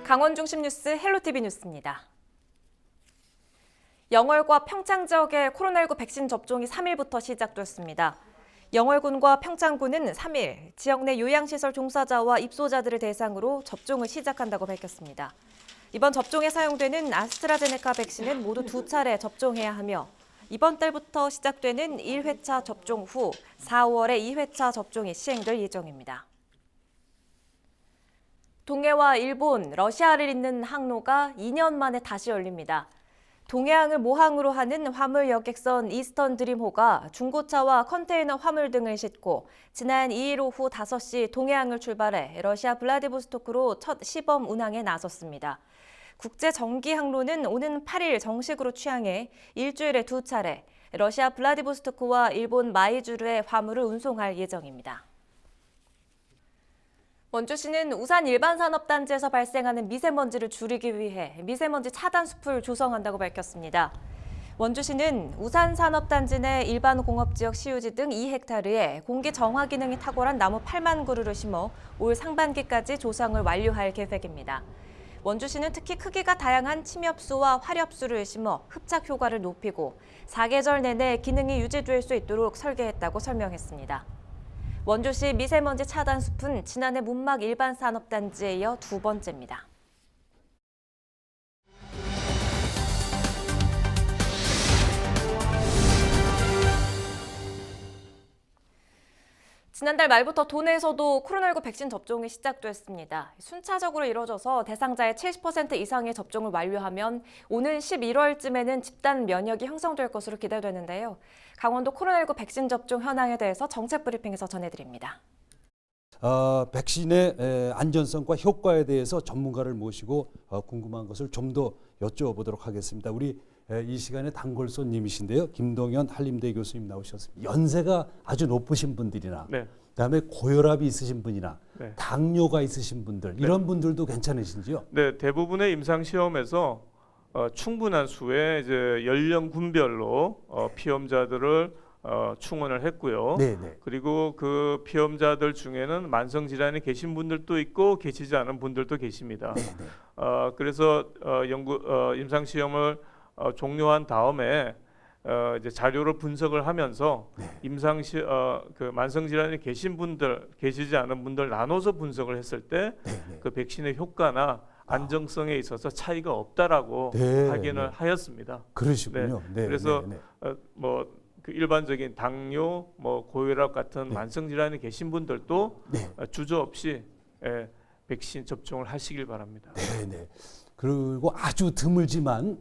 강원 중심 뉴스 헬로티비 뉴스입니다. 영월과 평창 지역의 코로나19 백신 접종이 3일부터 시작됐습니다. 영월군과 평창군은 3일 지역 내 요양시설 종사자와 입소자들을 대상으로 접종을 시작한다고 밝혔습니다. 이번 접종에 사용되는 아스트라제네카 백신은 모두 2차례 접종해야 하며 이번 달부터 시작되는 1회차 접종 후 4, 5월에 2회차 접종이 시행될 예정입니다. 동해와 일본, 러시아를 잇는 항로가 2년 만에 다시 열립니다. 동해항을 모항으로 하는 화물 여객선 이스턴 드림호가 중고차와 컨테이너 화물 등을 싣고 지난 2일 오후 5시 동해항을 출발해 러시아 블라디보스토크로 첫 시범 운항에 나섰습니다. 국제 정기 항로는 오는 8일 정식으로 취항해 일주일에 2차례 러시아 블라디보스토크와 일본 마이주르에 화물을 운송할 예정입니다. 원주시는 우산 일반산업단지에서 발생하는 미세먼지를 줄이기 위해 미세먼지 차단 숲을 조성한다고 밝혔습니다. 원주시는 우산산업단지 내 일반 공업지역 시유지 등 2헥타르에 공기 정화 기능이 탁월한 나무 8만 그루를 심어 올 상반기까지 조성을 완료할 계획입니다. 원주시는 특히 크기가 다양한 침엽수와 화렵수를 심어 흡착 효과를 높이고 사계절 내내 기능이 유지될 수 있도록 설계했다고 설명했습니다. 원주시 미세먼지 차단 숲은 지난해 문막 일반산업단지에 이어 2번째입니다. 지난달 말부터 도내에서도 코로나19 백신 접종이 시작됐습니다. 순차적으로 이뤄져서 대상자의 70% 이상의 접종을 완료하면 오는 11월쯤에는 집단 면역이 형성될 것으로 기대되는데요. 강원도 코로나19 백신 접종 현황에 대해서 정책 브리핑에서 전해드립니다. 백신의 안전성과 효과에 대해서 전문가를 모시고 궁금한 것을 좀 더 여쭤보도록 하겠습니다. 우리 이 시간에 단골손님이신데요. 김동현 한림대 교수님 나오셨습니다. 연세가 아주 높으신 분들이나 그다음에 고혈압이 있으신 분이나 당뇨가 있으신 분들 이런 분들도 괜찮으신지요? 네, 대부분의 임상 시험에서 충분한 수의 이제 연령 군별로 피험자들을 충원을 했고요. 그리고 그 피험자들 중에는 만성 질환이 계신 분들도 있고 계시지 않은 분들도 계십니다. 그래서 임상 시험을 종료한 다음에 이제 자료를 분석을 하면서 그 만성 질환이 계신 분들, 계시지 않은 분들 나눠서 분석을 했을 때 그 백신의 효과나 안정성에 있어서 차이가 없다라고 확인을 하였습니다. 그러시군요. 그래서 그 일반적인 당뇨, 고혈압 같은 만성 질환이 계신 분들도 주저없이 백신 접종을 하시길 바랍니다. 그리고 아주 드물지만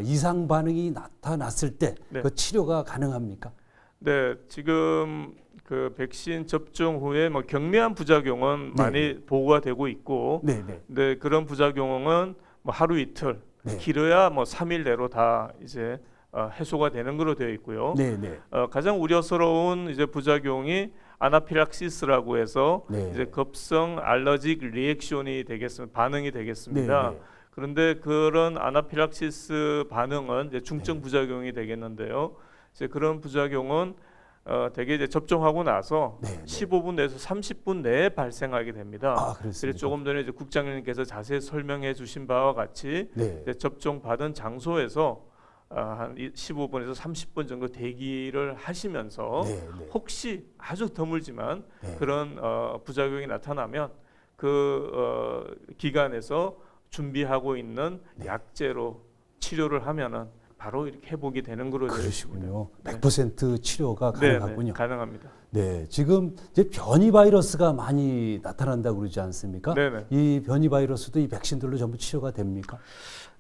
이상 반응이 나타났을 때 그 치료가 가능합니까? 네, 지금 그 백신 접종 후에 경미한 부작용은 많이 보고가 되고 있고, 네, 그런 부작용은 하루 이틀, 길어야 3일 내로 다 이제 해소가 되는 걸로 되어 있고요. 가장 우려스러운 이제 부작용이 아나필락시스라고 해서 이제 급성 알러직 리액션이 되겠습니다. 반응이 되겠습니다. 그런데 그런 아나필락시스 반응은 이제 중증 부작용이 되겠는데요. 이제 그런 부작용은 대개 이제 접종하고 나서 15분에서 30분 내에 발생하게 됩니다. 그래서 조금 전에 이제 국장님께서 자세히 설명해 주신 바와 같이 이제 접종 받은 장소에서 한 15분에서 30분 정도 대기를 하시면서 혹시 아주 드물지만 그런 부작용이 나타나면 그 기간에서 준비하고 있는 약제로 치료를 하면은 바로 이렇게 회복이 되는 거로 되어 있습니다. 100% 치료가 가능하군요. 가능합니다. 네, 지금 이제 변이 바이러스가 많이 나타난다고 그러지 않습니까? 이 변이 바이러스도 이 백신들로 전부 치료가 됩니까?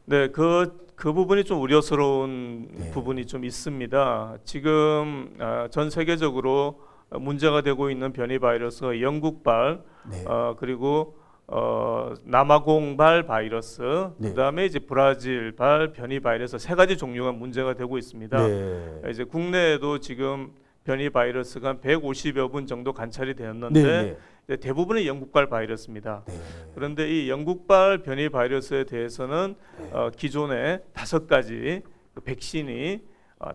네, 그 부분이 좀 우려스러운 부분이 좀 있습니다. 지금 전 세계적으로 문제가 되고 있는 변이 바이러스가 영국발, 그리고 남아공발 바이러스, 그다음에 이제 브라질발 변이 바이러스 3가지 종류가 문제가 되고 있습니다. 이제 국내에도 지금 변이 바이러스가 150여 분 정도 관찰이 되었는데 대부분은 영국발 바이러스입니다. 그런데 이 영국발 변이 바이러스에 대해서는 기존에 5가지 그 백신이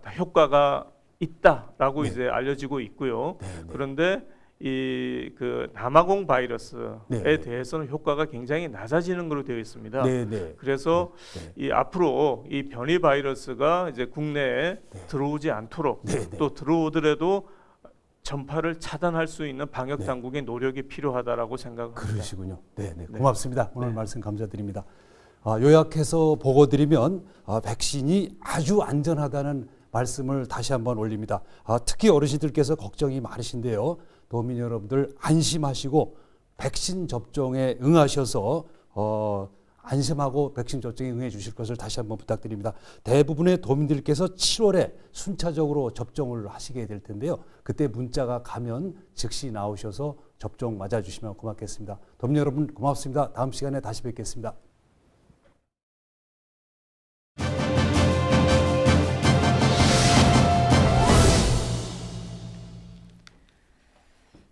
다 효과가 있다라고 이제 알려지고 있고요. 그런데 이 그 남아공 바이러스에 네. 대해서는 효과가 굉장히 낮아지는 걸로 되어 있습니다. 네. 그래서 네. 이 앞으로 이 변이 바이러스가 이제 국내에 네. 들어오지 않도록 네. 또 들어오더라도 전파를 차단할 수 있는 방역 네. 당국의 노력이 필요하다라고 생각합니다. 그러시군요. 네. 네. 고맙습니다. 오늘 네. 말씀 감사드립니다. 요약해서 보고드리면 백신이 아주 안전하다는 말씀을 다시 한번 올립니다. 특히 어르신들께서 걱정이 많으신데요. 도민 여러분들 안심하시고 백신 접종에 응하셔서 안심하고 백신 접종에 응해 주실 것을 다시 한번 부탁드립니다. 대부분의 도민들께서 7월에 순차적으로 접종을 하시게 될 텐데요. 그때 문자가 가면 즉시 나오셔서 접종 맞아주시면 고맙겠습니다. 도민 여러분 고맙습니다. 다음 시간에 다시 뵙겠습니다.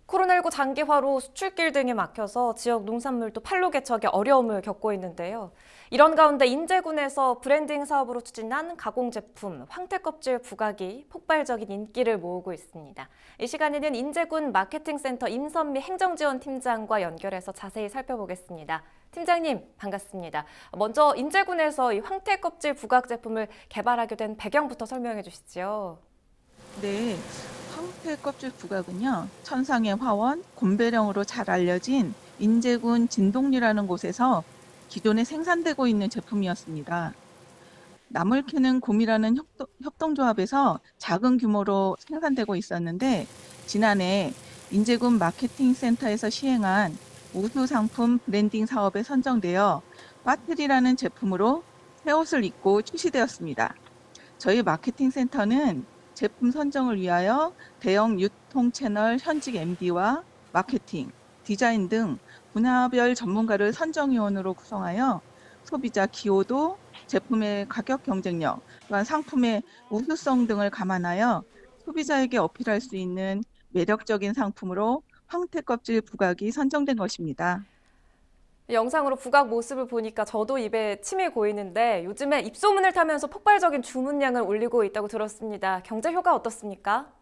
코로나19 장기화로 수출길 등이 막혀서 지역 농산물도 판로 개척에 어려움을 겪고 있는데요. 이런 가운데 인제군에서 브랜딩 사업으로 추진한 가공 제품 황태껍질 부각이 폭발적인 인기를 모으고 있습니다. 이 시간에는 인제군 마케팅센터 임선미 행정지원팀장과 연결해서 자세히 살펴보겠습니다. 팀장님 반갑습니다. 먼저 인제군에서 이 황태껍질 부각 제품을 개발하게 된 배경부터 설명해 주시죠. 네, 황태 껍질 부각은요, 천상의 화원, 곰배령으로 잘 알려진 인제군 진동리라는 곳에서 기존에 생산되고 있는 제품이었습니다. 나물 캐는 곰이라는 협동조합에서 작은 규모로 생산되고 있었는데, 지난해 인제군 마케팅센터에서 시행한 우수 상품 브랜딩 사업에 선정되어 빠트리라는 제품으로 새 옷을 입고 출시되었습니다. 저희 마케팅센터는 제품 선정을 위하여 대형 유통 채널 현직 MD와 마케팅, 디자인 등 분야별 전문가를 선정위원으로 구성하여 소비자 기호도, 제품의 가격 경쟁력, 또한 상품의 우수성 등을 감안하여 소비자에게 어필할 수 있는 매력적인 상품으로 황태 껍질 부각이 선정된 것입니다. 영상으로 부각 모습을 보니까 저도 입에 침이 고이는데 요즘에 입소문을 타면서 폭발적인 주문량을 올리고 있다고 들었습니다. 경제 효과 어떻습니까?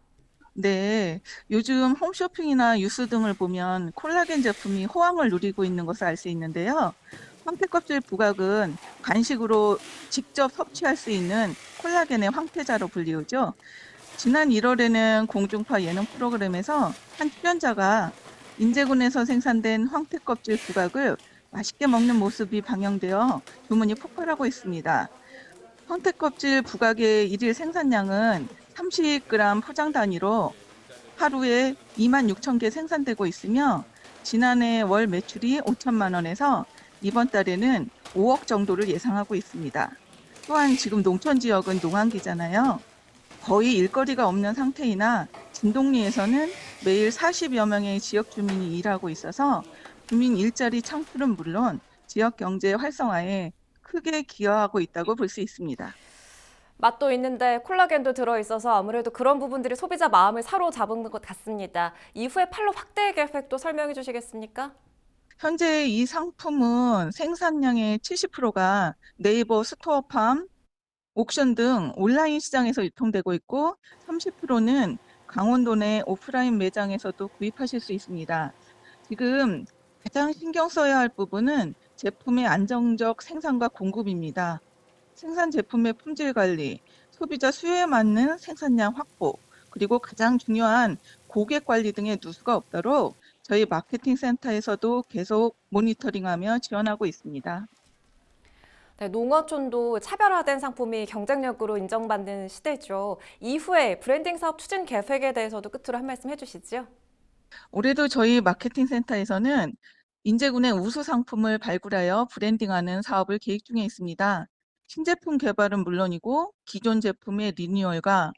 네, 요즘 홈쇼핑이나 뉴스 등을 보면 콜라겐 제품이 호황을 누리고 있는 것을 알 수 있는데요. 황태 껍질 부각은 간식으로 직접 섭취할 수 있는 콜라겐의 황태자로 불리우죠. 지난 1월에는 공중파 예능 프로그램에서 한 출연자가 인제군에서 생산된 황태 껍질 부각을 맛있게 먹는 모습이 방영되어 주문이 폭발하고 있습니다. 황태 껍질 부각의 일일 생산량은 30g 포장 단위로 하루에 26,000개 생산되고 있으며 지난해 월 매출이 5천만 원에서 이번 달에는 5억 정도를 예상하고 있습니다. 또한 지금 농촌 지역은 농한기잖아요. 거의 일거리가 없는 상태이나 진동리에서는 매일 40여 명의 지역 주민이 일하고 있어서 주민 일자리 창출은 물론 지역 경제 활성화에 크게 기여하고 있다고 볼 수 있습니다. 맛도 있는데 콜라겐도 들어있어서 아무래도 그런 부분들이 소비자 마음을 사로잡은 것 같습니다. 이후에 판로 확대 계획도 설명해 주시겠습니까? 현재 이 상품은 생산량의 70%가 네이버 스토어팜, 옥션 등 온라인 시장에서 유통되고 있고 30%는 강원도 내 오프라인 매장에서도 구입하실 수 있습니다. 지금 가장 신경 써야 할 부분은 제품의 안정적 생산과 공급입니다. 생산 제품의 품질 관리, 소비자 수요에 맞는 생산량 확보, 그리고 가장 중요한 고객 관리 등의 누수가 없도록 저희 마케팅 센터에서도 계속 모니터링하며 지원하고 있습니다. 네, 농어촌도 차별화된 상품이 경쟁력으로 인정받는 시대죠. 이후에 브랜딩 사업 추진 계획에 대해서도 끝으로 한 말씀 해주시죠. 올해도 저희 마케팅 센터에서는 인제군의 우수 상품을 발굴하여 브랜딩하는 사업을 계획 중에 있습니다. 신제품 개발은 물론이고 기존 제품의 리뉴얼과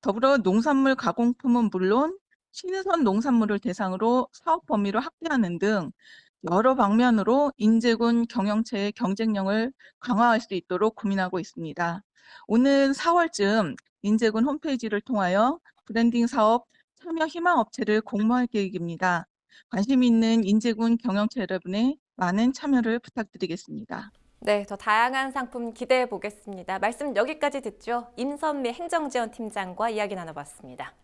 더불어 농산물 가공품은 물론 신선 농산물을 대상으로 사업 범위를 확대하는 등 여러 방면으로 인제군 경영체의 경쟁력을 강화할 수 있도록 고민하고 있습니다. 오는 4월쯤 인제군 홈페이지를 통하여 브랜딩 사업 참여 희망 업체를 공모할 계획입니다. 관심 있는 인제군 경영체 여러분의 많은 참여를 부탁드리겠습니다. 네, 더 다양한 상품 기대해 보겠습니다. 말씀 여기까지 듣죠. 임선미 행정지원팀장과 이야기 나눠봤습니다.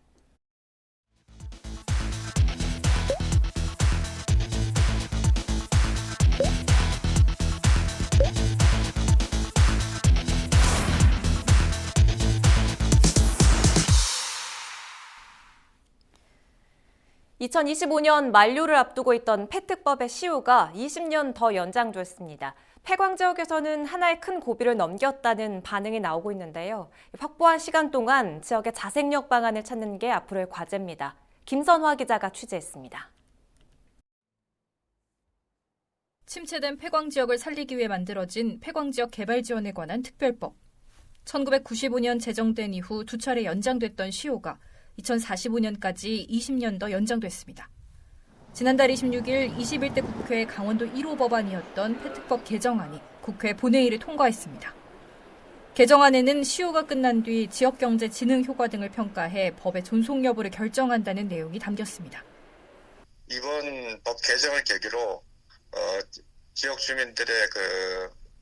2025년 만료를 앞두고 있던 폐특법의 시효가 20년 더 연장됐습니다. 폐광 지역에서는 하나의 큰 고비를 넘겼다는 반응이 나오고 있는데요. 확보한 시간 동안 지역의 자생력 방안을 찾는 게 앞으로의 과제입니다. 김선화 기자가 취재했습니다. 침체된 폐광 지역을 살리기 위해 만들어진 폐광 지역 개발 지원에 관한 특별법. 1995년 제정된 이후 두 차례 연장됐던 시효가 2045년까지 20년 더 연장됐습니다. 지난달 26일 21대 국회 강원도 1호 법안이었던 폐특법 개정안이 국회 본회의를 통과했습니다. 개정안에는 시효가 끝난 뒤 지역경제 진흥 효과 등을 평가해 법의 존속 여부를 결정한다는 내용이 담겼습니다. 이번 법 개정을 계기로 지역 주민들의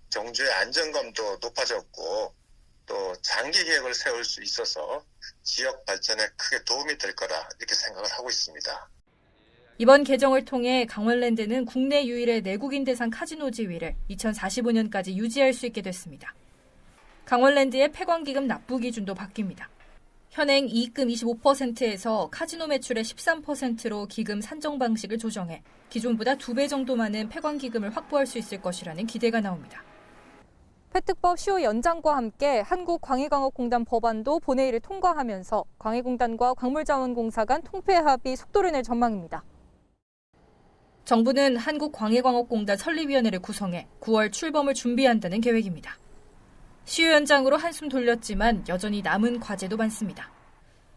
정주의 안정감도 높아졌고 또 장기 계획을 세울 수 있어서 지역 발전에 크게 도움이 될 거라 이렇게 생각을 하고 있습니다. 이번 개정을 통해 강원랜드는 국내 유일의 내국인 대상 카지노 지위를 2045년까지 유지할 수 있게 됐습니다. 강원랜드의 폐광기금 납부 기준도 바뀝니다. 현행 이익금 25%에서 카지노 매출의 13%로 기금 산정 방식을 조정해 기존보다 2배 정도 많은 폐광기금을 확보할 수 있을 것이라는 기대가 나옵니다. 폐특법 시효 연장과 함께 한국광해광업공단 법안도 본회의를 통과하면서 광해공단과 광물자원공사 간 통폐 합의 속도를 낼 전망입니다. 정부는 한국광해광업공단 설립위원회를 구성해 9월 출범을 준비한다는 계획입니다. 시효 연장으로 한숨 돌렸지만 여전히 남은 과제도 많습니다.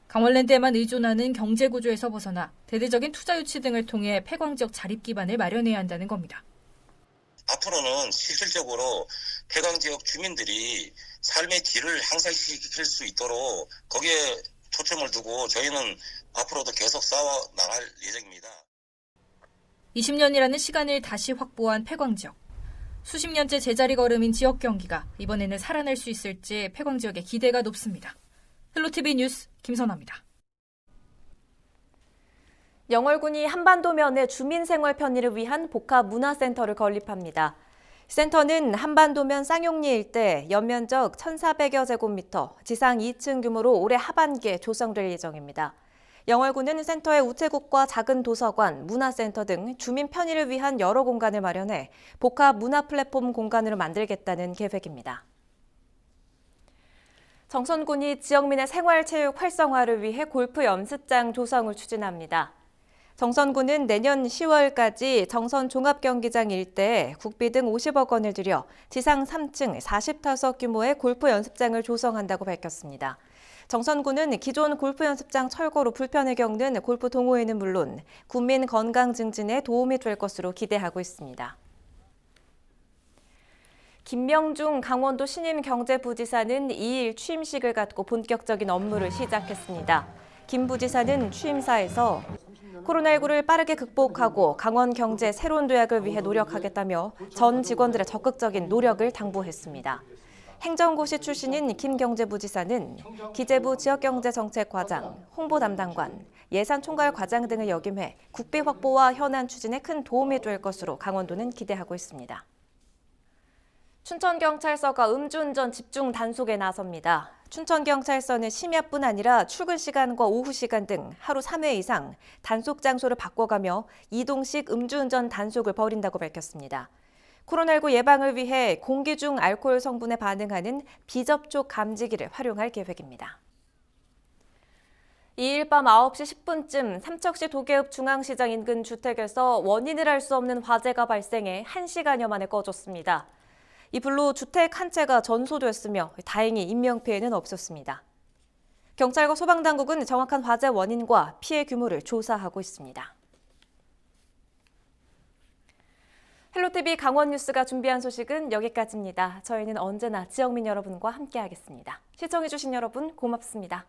강원랜드에만 의존하는 경제구조에서 벗어나 대대적인 투자 유치 등을 통해 폐광지역 자립 기반을 마련해야 한다는 겁니다. 앞으로는 실질적으로 폐광지역 주민들이 삶의 질을 향상시킬 수 있도록 거기에 초점을 두고 저희는 앞으로도 계속 싸워 나갈 예정입니다. 20년이라는 시간을 다시 확보한 폐광지역. 수십 년째 제자리 걸음인 지역 경기가 이번에는 살아날 수 있을지 폐광지역에 기대가 높습니다. 헬로티비 뉴스 김선아입니다. 영월군이 한반도면의 주민생활 편의를 위한 복합문화센터를 건립합니다. 센터는 한반도면 쌍용리 일대 연면적 1,400여 제곱미터, 지상 2층 규모로 올해 하반기에 조성될 예정입니다. 영월군은 센터에 우체국과 작은 도서관, 문화센터 등 주민 편의를 위한 여러 공간을 마련해 복합 문화 플랫폼 공간으로 만들겠다는 계획입니다. 정선군이 지역민의 생활체육 활성화를 위해 골프 연습장 조성을 추진합니다. 정선군은 내년 10월까지 정선 종합경기장 일대에 국비 등 50억 원을 들여 지상 3층 40타석 규모의 골프 연습장을 조성한다고 밝혔습니다. 정선군은 기존 골프 연습장 철거로 불편을 겪는 골프 동호회는 물론 국민 건강 증진에 도움이 될 것으로 기대하고 있습니다. 김명중 강원도 신임경제부지사는 2일 취임식을 갖고 본격적인 업무를 시작했습니다. 김 부지사는 취임사에서 코로나19를 빠르게 극복하고 강원 경제 새로운 도약을 위해 노력하겠다며 전 직원들의 적극적인 노력을 당부했습니다. 행정고시 출신인 김 경제부지사는 기재부 지역경제정책과장, 홍보담당관, 예산총괄과장 등을 역임해 국비 확보와 현안 추진에 큰 도움이 될 것으로 강원도는 기대하고 있습니다. 춘천경찰서가 음주운전 집중 단속에 나섭니다. 춘천경찰서는 심야뿐 아니라 출근 시간과 오후 시간 등 하루 3회 이상 단속 장소를 바꿔가며 이동식 음주운전 단속을 벌인다고 밝혔습니다. 코로나19 예방을 위해 공기 중 알코올 성분에 반응하는 비접촉 감지기를 활용할 계획입니다. 2일 밤 9시 10분쯤 삼척시 도계읍 중앙시장 인근 주택에서 원인을 알 수 없는 화재가 발생해 1시간여 만에 꺼졌습니다. 이 불로 주택 한 채가 전소됐으며 다행히 인명피해는 없었습니다. 경찰과 소방당국은 정확한 화재 원인과 피해 규모를 조사하고 있습니다. 헬로티비 강원 뉴스가 준비한 소식은 여기까지입니다. 저희는 언제나 지역민 여러분과 함께하겠습니다. 시청해주신 여러분 고맙습니다.